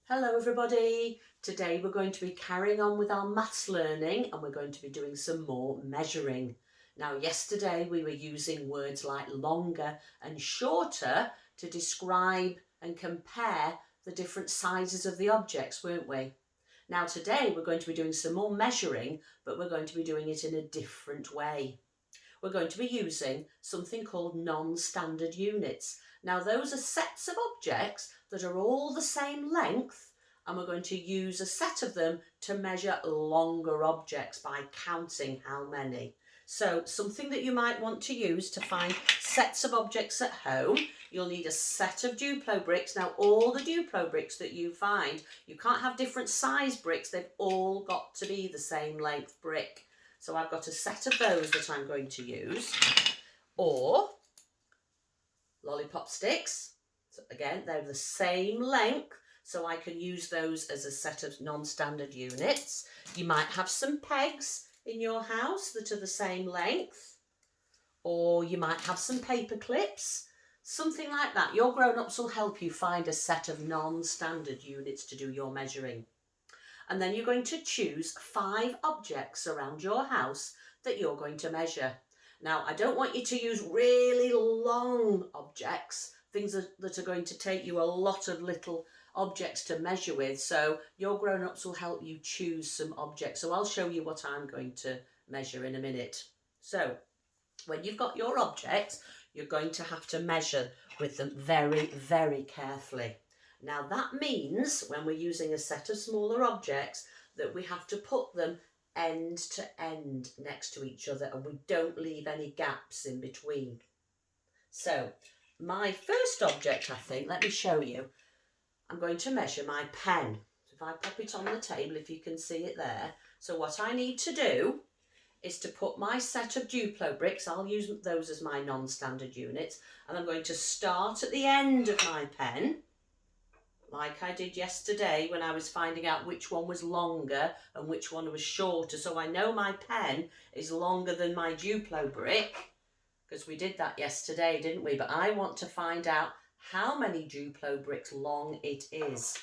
Hello everybody! Today we're going to be carrying on with our maths learning and we're going to be doing some more measuring. Now yesterday we were using words like longer and shorter to describe and compare the different sizes of the objects, weren't we? Now today we're going to be doing some more measuring, but we're going to be doing it in a different way. We're going to be using something called non-standard units. Now those are sets of objects that are all the same length, and we're going to use a set of them to measure longer objects by counting how many. So something that you might want to use to find sets of objects at home, you'll need a set of Duplo bricks. Now all the Duplo bricks that you find, you can't have different size bricks, they've all got to be the same length brick. So I've got a set of those that I'm going to use, or lollipop sticks. So again, they're the same length, so I can use those as a set of non-standard units. You might have some pegs in your house that are the same length, or you might have some paper clips, something like that. Your grown-ups will help you find a set of non-standard units to do your measuring. And then you're going to choose 5 objects around your house that you're going to measure. Now, I don't want you to use really long objects, things that are going to take you a lot of little objects to measure with. So your grown-ups will help you choose some objects. So I'll show you what I'm going to measure in a minute. So when you've got your objects, you're going to have to measure with them very, very carefully. Now that means when we're using a set of smaller objects that we have to put them end to end next to each other and we don't leave any gaps in between. So my first object, I think, let me show you. I'm going to measure my pen. So if I pop it on the table, if you can see it there. So what I need to do is to put my set of Duplo bricks, I'll use those as my non-standard units, and I'm going to start at the end of my pen, like I did yesterday when I was finding out which one was longer and which one was shorter. So I know my pen is longer than my Duplo brick, because we did that yesterday, didn't we? But I want to find out how many Duplo bricks long it is.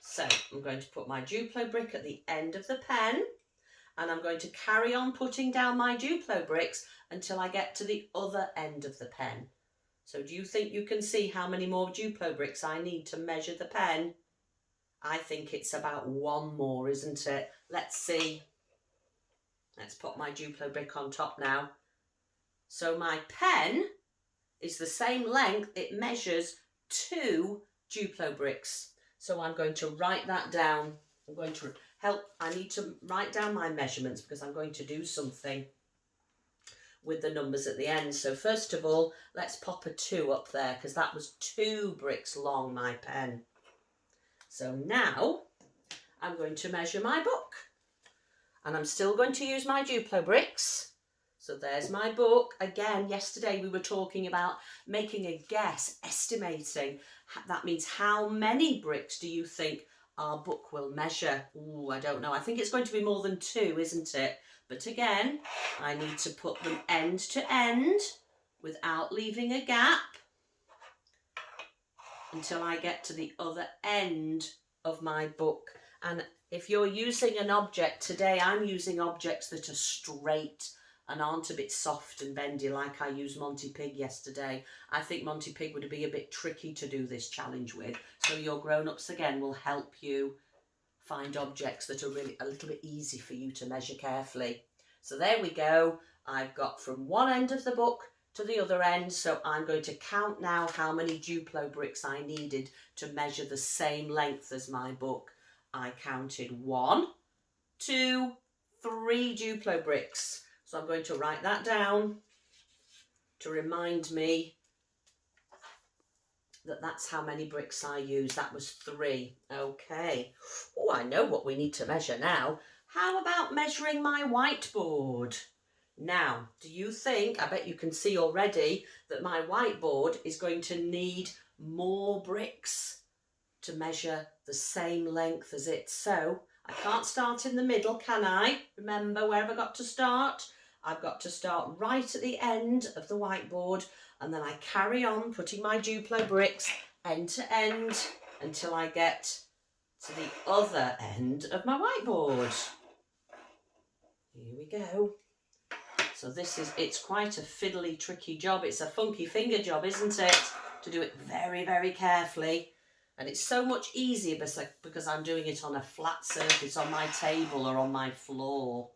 So I'm going to put my Duplo brick at the end of the pen, and I'm going to carry on putting down my Duplo bricks until I get to the other end of the pen. So do you think you can see how many more Duplo bricks I need to measure the pen? I think it's about 1 more, isn't it? Let's see. Let's put my Duplo brick on top now. So my pen is the same length. It measures 2 Duplo bricks. So I'm going to write that down. I'm going to I need to write down my measurements because I'm going to do something with the numbers at the end. So first of all, let's pop a 2 up there because that was 2 bricks long, my pen. So now I'm going to measure my book, and I'm still going to use my Duplo bricks. So there's my book. Again, yesterday we were talking about making a guess, estimating. That means how many bricks do you think our book will measure? Ooh, I don't know. I think it's going to be more than 2, isn't it? But again, I need to put them end to end without leaving a gap until I get to the other end of my book. And if you're using an object today, I'm using objects that are straight and aren't a bit soft and bendy like I used Monty Pig yesterday. I think Monty Pig would be a bit tricky to do this challenge with. So your grown-ups again will help you find objects that are really a little bit easy for you to measure carefully. So there we go. I've got from one end of the book to the other end. So I'm going to count now how many Duplo bricks I needed to measure the same length as my book. I counted 1, 2, 3 Duplo bricks. So I'm going to write that down to remind me that that's how many bricks I used. That was 3. Okay. Oh, I know what we need to measure now. How about measuring my whiteboard? Now, do you think, I bet you can see already, that my whiteboard is going to need more bricks to measure the same length as it. So I can't start in the middle, can I? Remember, where have I got to start? I've got to start right at the end of the whiteboard, and then I carry on putting my Duplo bricks end to end until I get to the other end of my whiteboard. Here we go. So it's quite a fiddly, tricky job. It's a funky finger job, isn't it? To do it very, very carefully. And it's so much easier because I'm doing it on a flat surface, on my table or on my floor.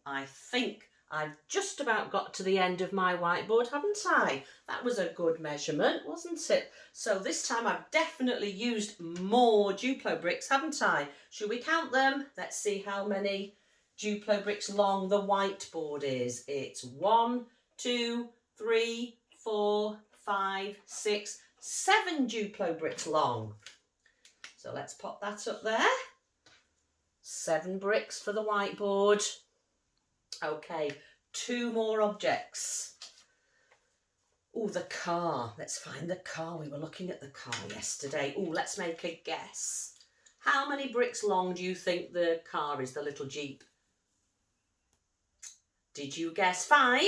I think I've just about got to the end of my whiteboard, haven't I? That was a good measurement, wasn't it? So this time I've definitely used more Duplo bricks, haven't I? Should we count them? Let's see how many Duplo bricks long the whiteboard is. It's 1, 2, 3, 4, 5, 6, 7 Duplo bricks long. So let's pop that up there. 7 bricks for the whiteboard. Okay, 2 more objects. Oh, the car. Let's find the car. We were looking at the car yesterday. Oh, let's make a guess. How many bricks long do you think the car is, the little Jeep? Did you guess 5?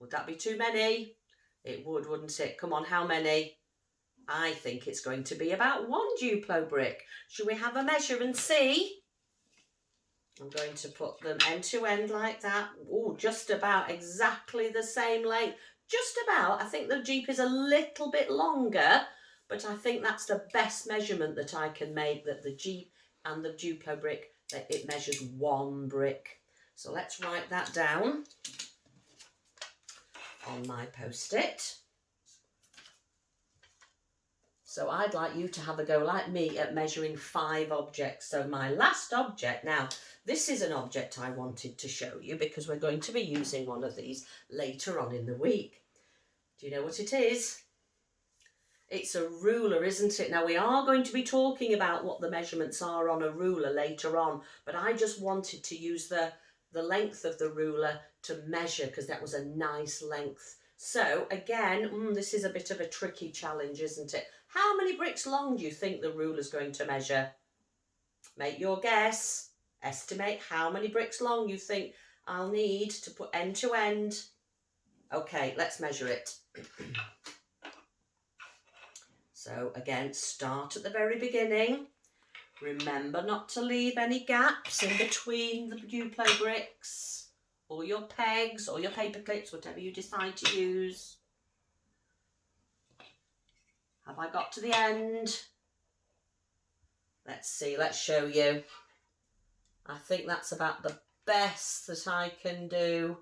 Would that be too many? It would, wouldn't it? Come on, how many? I think it's going to be about 1 Duplo brick. Should we have a measure and see? I'm going to put them end to end like that. Oh, just about exactly the same length. Just about. I think the Jeep is a little bit longer, but I think that's the best measurement that I can make, that the Jeep and the Duplo brick, that it measures 1 brick. So let's write that down on my post-it. So I'd like you to have a go like me at measuring 5 objects. So my last object, now this is an object I wanted to show you because we're going to be using one of these later on in the week. Do you know what it is? It's a ruler, isn't it? Now we are going to be talking about what the measurements are on a ruler later on, but I just wanted to use the length of the ruler to measure because that was a nice length. So again, this is a bit of a tricky challenge, isn't it? How many bricks long do you think the ruler's going to measure? Make your guess. Estimate how many bricks long you think I'll need to put end to end. Okay, let's measure it. So again, start at the very beginning. Remember not to leave any gaps in between the Duplo bricks, or your pegs, or your paper clips, whatever you decide to use. Have I got to the end? Let's see, let's show you. I think that's about the best that I can do.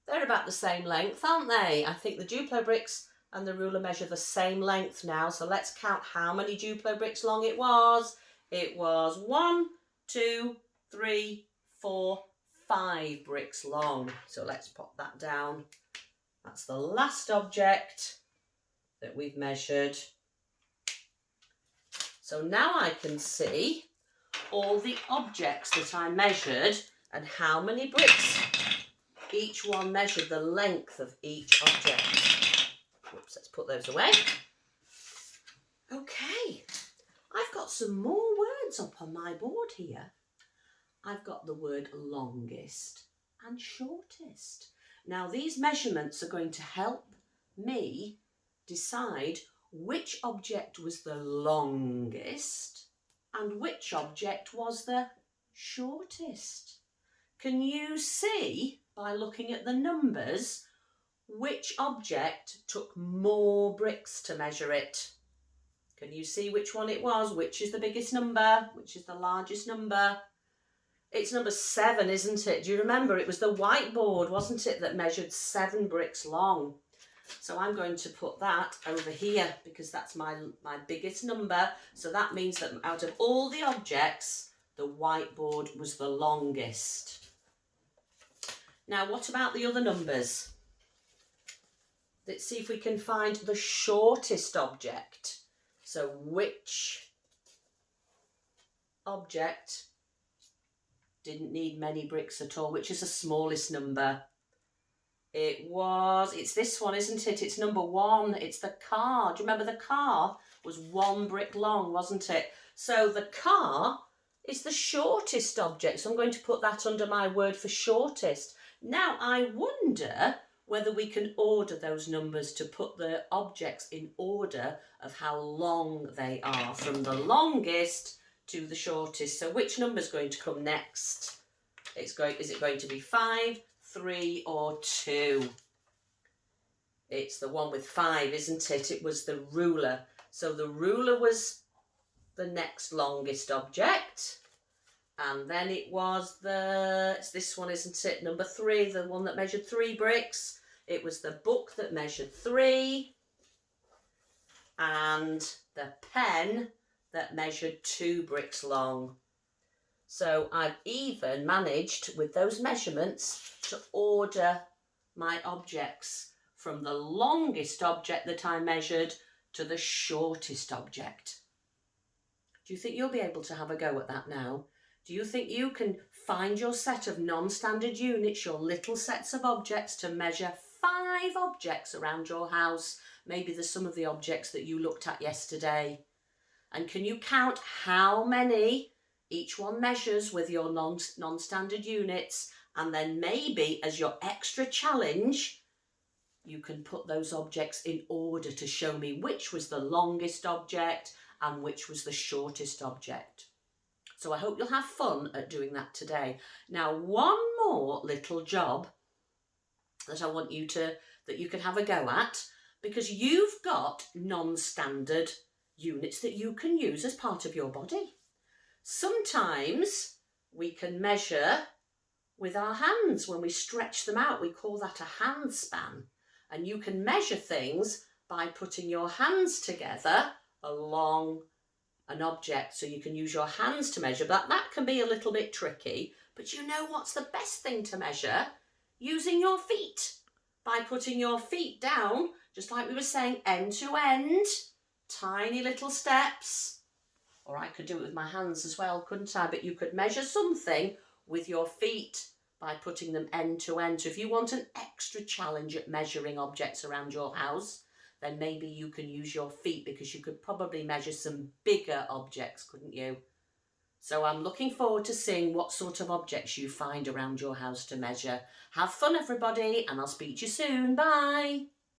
They're about the same length, aren't they? I think the Duplo bricks and the ruler measure the same length now. So let's count how many Duplo bricks long it was. It was 1, 2, 3, 4, 5 bricks long. So let's pop that down. That's the last object that we've measured. So now I can see all the objects that I measured and how many bricks each one measured, the length of each object. Oops, let's put those away. Okay, I've got some more words up on my board here. I've got the word longest and shortest. Now these measurements are going to help me decide which object was the longest and which object was the shortest. Can you see by looking at the numbers which object took more bricks to measure it? Can you see which one it was? Which is the biggest number? Which is the largest number? It's number 7, isn't it? Do you remember? It was the whiteboard, wasn't it, that measured 7 bricks long. So I'm going to put that over here because that's my biggest number. So that means that out of all the objects, the whiteboard was the longest. Now, what about the other numbers? Let's see if we can find the shortest object. So which object didn't need many bricks at all? Which is the smallest number? It's this one, isn't it? It's number 1. It's the car. Do you remember the car was 1 brick long, wasn't it? So the car is the shortest object. So I'm going to put that under my word for shortest. Now I wonder whether we can order those numbers to put the objects in order of how long they are, from the longest to the shortest. So which number is going to come next? Is it going to be 5, 3 or 2? It's the one with 5, isn't it? It was the ruler. So the ruler was the next longest object. And then it was it's this one, isn't it? Number 3, the one that measured 3 bricks. It was the book that measured 3. And the pen that measured 2 bricks long. So I've even managed, with those measurements, to order my objects from the longest object that I measured to the shortest object. Do you think you'll be able to have a go at that now? Do you think you can find your set of non-standard units, your little sets of objects, to measure 5 objects around your house? Maybe there's some of the objects that you looked at yesterday. And can you count how many each one measures with your non-standard units? And then maybe as your extra challenge, you can put those objects in order to show me which was the longest object and which was the shortest object. So I hope you'll have fun at doing that today. Now, one more little job that I want you that you can have a go at, because you've got non-standard units that you can use as part of your body. Sometimes we can measure with our hands when we stretch them out. We call that a hand span. And you can measure things by putting your hands together along an object, so you can use your hands to measure. But that can be a little bit tricky. But you know what's the best thing to measure? Using your feet. By putting your feet down, just like we were saying, end to end, tiny little steps. Or I could do it with my hands as well, couldn't I? But you could measure something with your feet by putting them end to end. So if you want an extra challenge at measuring objects around your house, then maybe you can use your feet, because you could probably measure some bigger objects, couldn't you? So I'm looking forward to seeing what sort of objects you find around your house to measure. Have fun, everybody, and I'll speak to you soon. Bye.